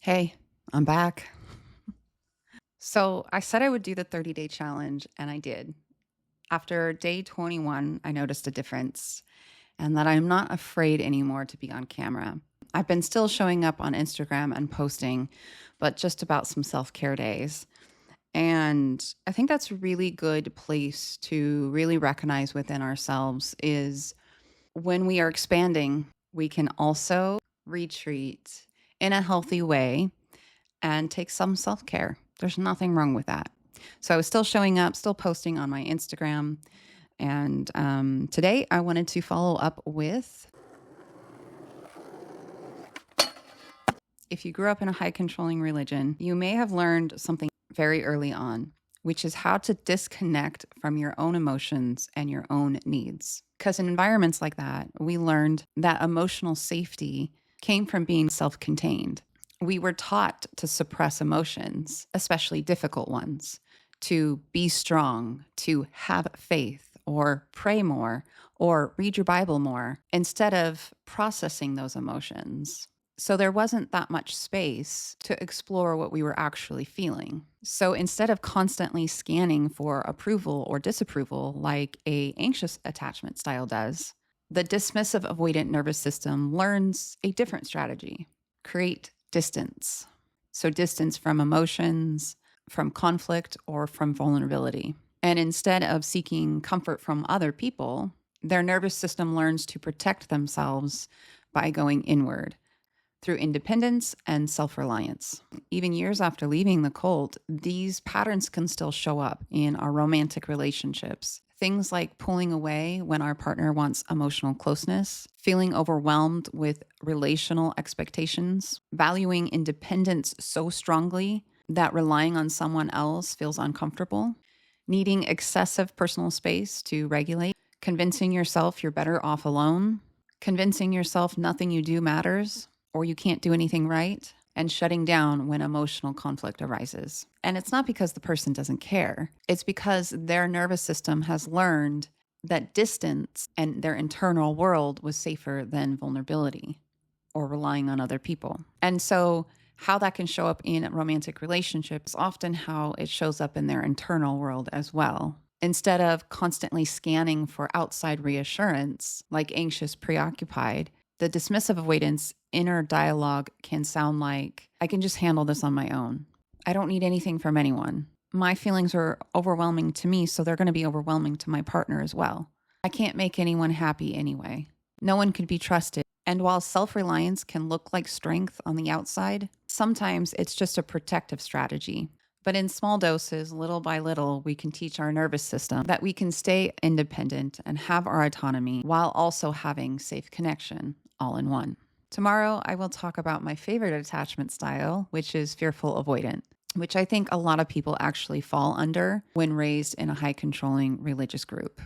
Hey, I'm back. So I said I would do the 30-day challenge, and I did. After day 21, I noticed a difference and that I'm not afraid anymore to be on camera. I've been still showing up on Instagram and posting, but just about some self-care days. And I think that's a really good place to really recognize within ourselves is when we are expanding, we can also retreat in a healthy way and take some self care. There's nothing wrong with that. So I was still showing up, still posting on my Instagram. And today I wanted to follow up with if you grew up in a high controlling religion, you may have learned something very early on, which is how to disconnect from your own emotions and your own needs. Because in environments like that, we learned that emotional safety came from being self contained. We were taught to suppress emotions, especially difficult ones, to be strong, to have faith, or pray more, or read your Bible more, instead of processing those emotions. So there wasn't that much space to explore what we were actually feeling. So instead of constantly scanning for approval or disapproval like a anxious attachment style does, the dismissive avoidant nervous system learns a different strategy: create distance. So distance from emotions, from conflict, or from vulnerability. And instead of seeking comfort from other people, their nervous system learns to protect themselves by going inward through independence and self-reliance. Even years after leaving the cult, these patterns can still show up in our romantic relationships. Things like pulling away when our partner wants emotional closeness, feeling overwhelmed with relational expectations, valuing independence so strongly that relying on someone else feels uncomfortable, needing excessive personal space to regulate, convincing yourself you're better off alone, convincing yourself nothing you do matters, or you can't do anything right, and shutting down when emotional conflict arises. And it's not because the person doesn't care. It's because their nervous system has learned that distance and their internal world was safer than vulnerability or relying on other people. And so how that can show up in romantic relationships, often how it shows up in their internal world as well. Instead of constantly scanning for outside reassurance, like anxious, preoccupied, the dismissive avoidance inner dialogue can sound like, I can just handle this on my own. I don't need anything from anyone. My feelings are overwhelming to me, so they're going to be overwhelming to my partner as well. I can't make anyone happy anyway. No one can be trusted. And while self-reliance can look like strength on the outside, sometimes it's just a protective strategy. But in small doses, little by little, we can teach our nervous system that we can stay independent and have our autonomy while also having safe connection all in one. Tomorrow, I will talk about my favorite attachment style, which is fearful avoidant, which I think a lot of people actually fall under when raised in a high controlling religious group.